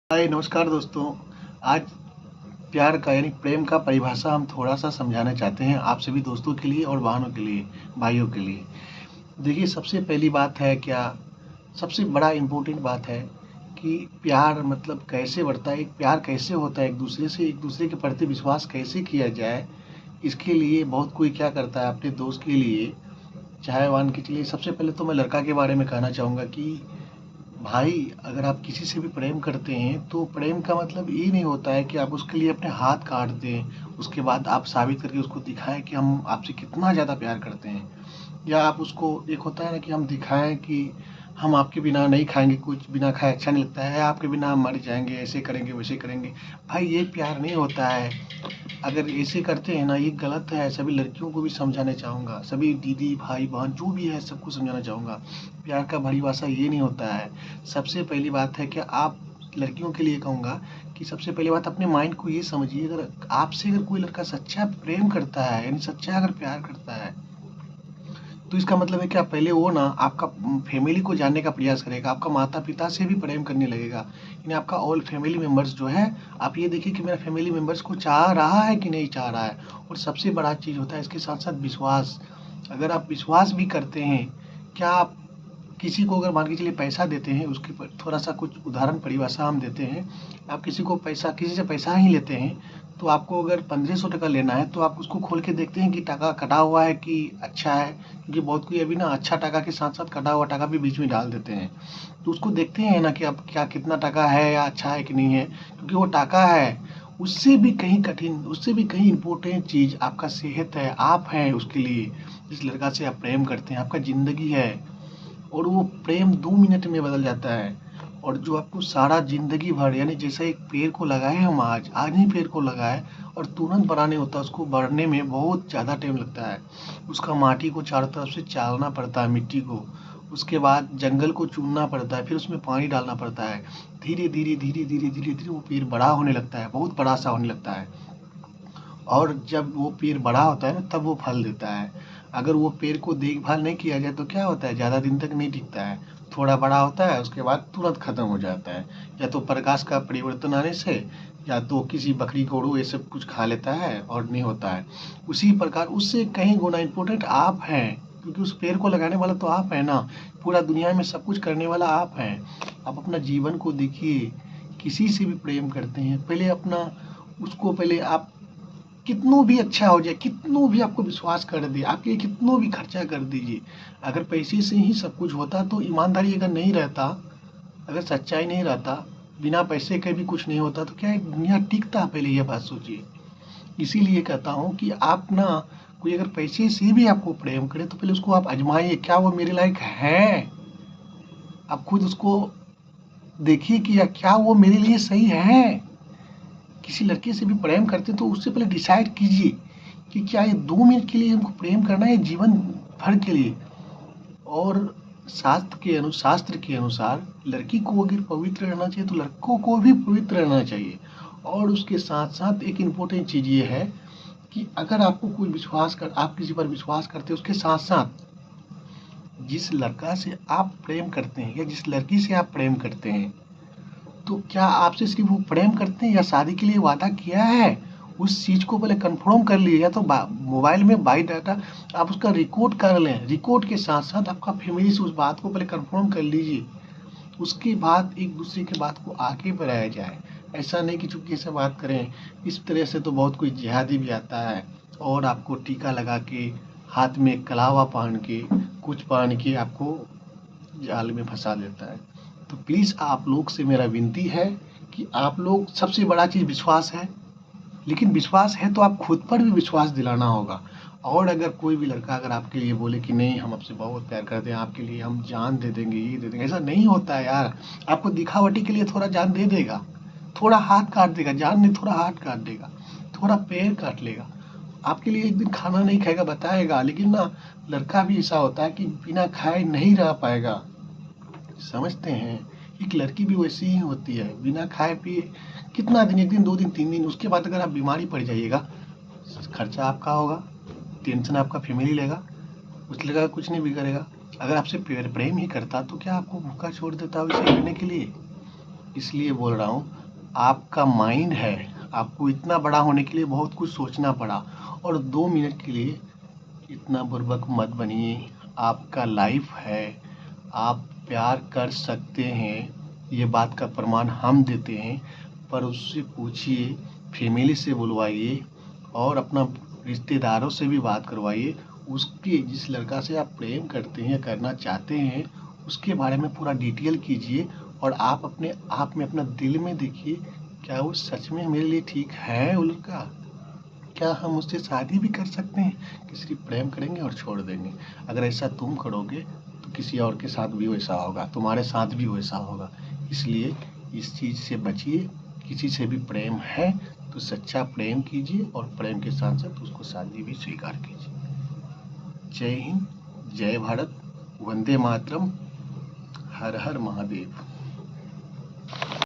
हाय नमस्कार दोस्तों। आज प्यार का यानी प्रेम का परिभाषा हम थोड़ा-सा समझाना चाहते हैं आप सभी दोस्तों के लिए और बहनों के लिए, भाइयों के लिए। देखिए सबसे पहली बात है क्या सबसे बड़ा इम्पोर्टेंट बात है कि प्यार मतलब कैसे बढ़ता है, एक प्यार कैसे होता है एक दूसरे के प्रति विश्वास कैसे किया जाए, इसके लिए बहुत कोई क्या करता है अपने दोस्त के लिए, चाहे मान के चलिए सबसे पहले तो मैं लड़का के बारे में कहना चाहूँगा कि भाई अगर आप किसी से भी प्रेम करते हैं तो प्रेम का मतलब ये नहीं होता है कि आप उसके लिए अपने हाथ काट दें, उसके बाद आप साबित करके उसको दिखाएं कि हम आपसे कितना ज़्यादा प्यार करते हैं, या आप उसको एक होता है ना कि हम दिखाएं कि हम आपके बिना नहीं खाएंगे, कुछ बिना खाए अच्छा नहीं लगता है, आपके बिना हम मर जाएंगे, ऐसे करेंगे वैसे करेंगे। भाई ये प्यार नहीं होता है। अगर ऐसे करते हैं ना ये गलत है। सभी लड़कियों को भी समझाना चाहूँगा, सभी दीदी भाई बहन जो भी है सबको समझाना चाहूँगा, प्यार का परिभाषा ये नहीं होता है। सबसे पहली बात है कि आप लड़कियों के लिए कहूँगा कि सबसे पहली बात अपने माइंड को ये समझिए, अगर आपसे अगर कोई लड़का सच्चा प्रेम करता है यानी सच्चा अगर प्यार करता है तो इसका मतलब है कि आप पहले वो ना आपका फैमिली को जानने का प्रयास करेगा, आपका माता पिता से भी प्रेम करने लगेगा, यानी आपका ऑल फैमिली मेम्बर्स जो है आप ये देखिए कि मेरा फैमिली मेम्बर्स को चाह रहा है कि नहीं चाह रहा है। और सबसे बड़ा चीज़ होता है इसके साथ साथ विश्वास। अगर आप विश्वास भी करते हैं, क्या आप किसी को अगर मान के चलिए पैसा देते हैं, उसके थोड़ा सा कुछ उदाहरण परिभाषा हम देते हैं। आप किसी से पैसा ही लेते हैं तो आपको अगर 1500 टका लेना है तो आप उसको खोल के देखते हैं कि टका कटा हुआ है कि अच्छा है, क्योंकि बहुत कोई अभी ना अच्छा टका के साथ साथ कटा हुआ टका भी बीच में डाल देते हैं। तो उसको देखते हैं ना कि अब क्या कितना टका है या अच्छा है कि नहीं है, क्योंकि वो टका है। उससे भी कहीं कठिन, उससे भी कहीं इम्पोर्टेंट चीज़ आपका सेहत है, आप हैं उसके लिए। जिस लड़का से आप प्रेम करते हैं आपका ज़िंदगी है, और वो प्रेम 2 मिनट में बदल जाता है। और जो आपको सारा जिंदगी भर यानी जैसे एक पेड़ को लगाए हम आज ही पेड़ को लगाए और तुरंत बड़ा नहीं होता, उसको बढ़ने में बहुत ज़्यादा टाइम लगता है। उसका माटी को चारों तरफ से चालना पड़ता है, मिट्टी को, उसके बाद जंगल को चुनना पड़ता है, फिर उसमें पानी डालना पड़ता है। धीरे धीरे धीरे धीरे धीरे धीरे वो पेड़ बड़ा होने लगता है, बहुत बड़ा सा होने लगता है। और जब वो पेड़ बड़ा होता है ना तब वो फल देता है। अगर वो पेड़ को देखभाल नहीं किया जाए तो क्या होता है, ज़्यादा दिन तक नहीं टिकता है, थोड़ा बड़ा होता है उसके बाद तुरंत खत्म हो जाता है, या तो प्रकाश का परिवर्तन आने से, या तो किसी बकरी घोड़ों ये सब कुछ खा लेता है और नहीं होता है। उसी प्रकार उससे कहीं गुना इम्पोर्टेंट आप हैं, क्योंकि उस पेड़ को लगाने वाला तो आप है ना, पूरा दुनिया में सब कुछ करने वाला आप हैं। आप अपना जीवन को देखिए, किसी से भी प्रेम करते हैं पहले अपना उसको पहले आप कितनों भी अच्छा हो जाए, कितनों भी आपको विश्वास कर दे, आपके लिए कितनों भी खर्चा कर दीजिए, अगर पैसे से ही सब कुछ होता तो ईमानदारी अगर नहीं रहता, अगर सच्चाई नहीं रहता, बिना पैसे के भी कुछ नहीं होता तो क्या ये दुनिया टिकता? पहले ये बात सोचिए। इसीलिए कहता हूँ कि आप ना कोई अगर पैसे से भी आपको प्रेम करे तो पहले उसको आप आजमाइए, क्या वो मेरे लायक है? आप खुद उसको देखिए कि या क्या वो मेरे लिए सही है? किसी लड़के से भी प्रेम करते तो उससे पहले डिसाइड कीजिए कि क्या ये 2 मिनट के लिए हमको प्रेम करना है, जीवन भर के लिए। और शास्त्र के अनुसार लड़की को अगर पवित्र रहना चाहिए तो लड़कों को भी पवित्र रहना चाहिए। और उसके साथ साथ एक इम्पोर्टेंट चीज़ ये है कि अगर आपको कोई आप किसी पर विश्वास करते हैं, उसके साथ साथ जिस लड़का से आप प्रेम करते हैं या जिस लड़की से आप प्रेम करते हैं, तो क्या आपसे सिर्फ वो प्रेम करते हैं या शादी के लिए वादा किया है, उस चीज़ को पहले कंफर्म कर लीजिए। या तो मोबाइल में बाई डाटा आप उसका रिकॉर्ड कर लें, रिकॉर्ड के साथ साथ आपका फैमिली से उस बात को पहले कंफर्म कर लीजिए, उसके बाद एक दूसरे की बात को आगे बढ़ाया जाए। ऐसा नहीं कि चुपके से बात करें। इस तरह से तो बहुत कोई जिहादी भी आता है और आपको टीका लगा के, हाथ में कलावा पहन के, कुछ पहन के आपको जाल में फंसा देता है। तो प्लीज़ आप लोग से मेरा विनती है कि आप लोग, सबसे बड़ा चीज़ विश्वास है, लेकिन विश्वास है तो आप खुद पर भी विश्वास दिलाना होगा। और अगर कोई भी लड़का अगर आपके लिए बोले कि नहीं हम आपसे बहुत प्यार करते हैं, आपके लिए हम जान दे देंगे, ये दे देंगे, ऐसा नहीं होता है यार। आपको दिखावटी के लिए थोड़ा जान दे देगा, थोड़ा हाथ काट देगा, जान नहीं थोड़ा हाथ काट देगा, थोड़ा पैर काट लेगा, आपके लिए एक दिन खाना नहीं खाएगा बताएगा। लेकिन ना लड़का भी ऐसा होता है कि बिना खाए नहीं रह पाएगा, समझते हैं? एक लड़की भी वैसी ही होती है, बिना खाए पिए कितना दिन, एक दिन, 2 दिन, 3 दिन, उसके बाद अगर आप बीमारी पड़ जाइएगा, खर्चा आपका होगा, टेंशन आपका फैमिली लेगा, उस लड़का कुछ नहीं बिगड़ेगा। अगर आपसे प्रेम ही करता तो क्या आपको भूखा छोड़ देता उसे करने के लिए? इसलिए बोल रहा हूँ आपका माइंड है, आपको इतना बड़ा होने के लिए बहुत कुछ सोचना पड़ा, और 2 मिनट के लिए इतना बुर्बक मत बनिए। आपका लाइफ है, आप प्यार कर सकते हैं, ये बात का प्रमाण हम देते हैं। पर उससे पूछिए, फैमिली से बुलवाइए और अपना रिश्तेदारों से भी बात करवाइए। उसके जिस लड़का से आप प्रेम करते हैं या करना चाहते हैं, उसके बारे में पूरा डिटेल कीजिए, और आप अपने आप में अपना दिल में देखिए, क्या वो सच में मेरे लिए ठीक है वो लड़का? क्या हम उससे शादी भी कर सकते हैं कि सिर्फ प्रेम करेंगे और छोड़ देंगे? अगर ऐसा तुम करोगे तो किसी और के साथ भी वैसा होगा, तुम्हारे साथ भी वैसा होगा। इसलिए इस चीज़ से बचिए। किसी से भी प्रेम है तो सच्चा प्रेम कीजिए, और प्रेम के साथ साथ उसको शादी भी स्वीकार कीजिए। जय हिंद, जय भारत, वंदे मातरम, हर हर महादेव।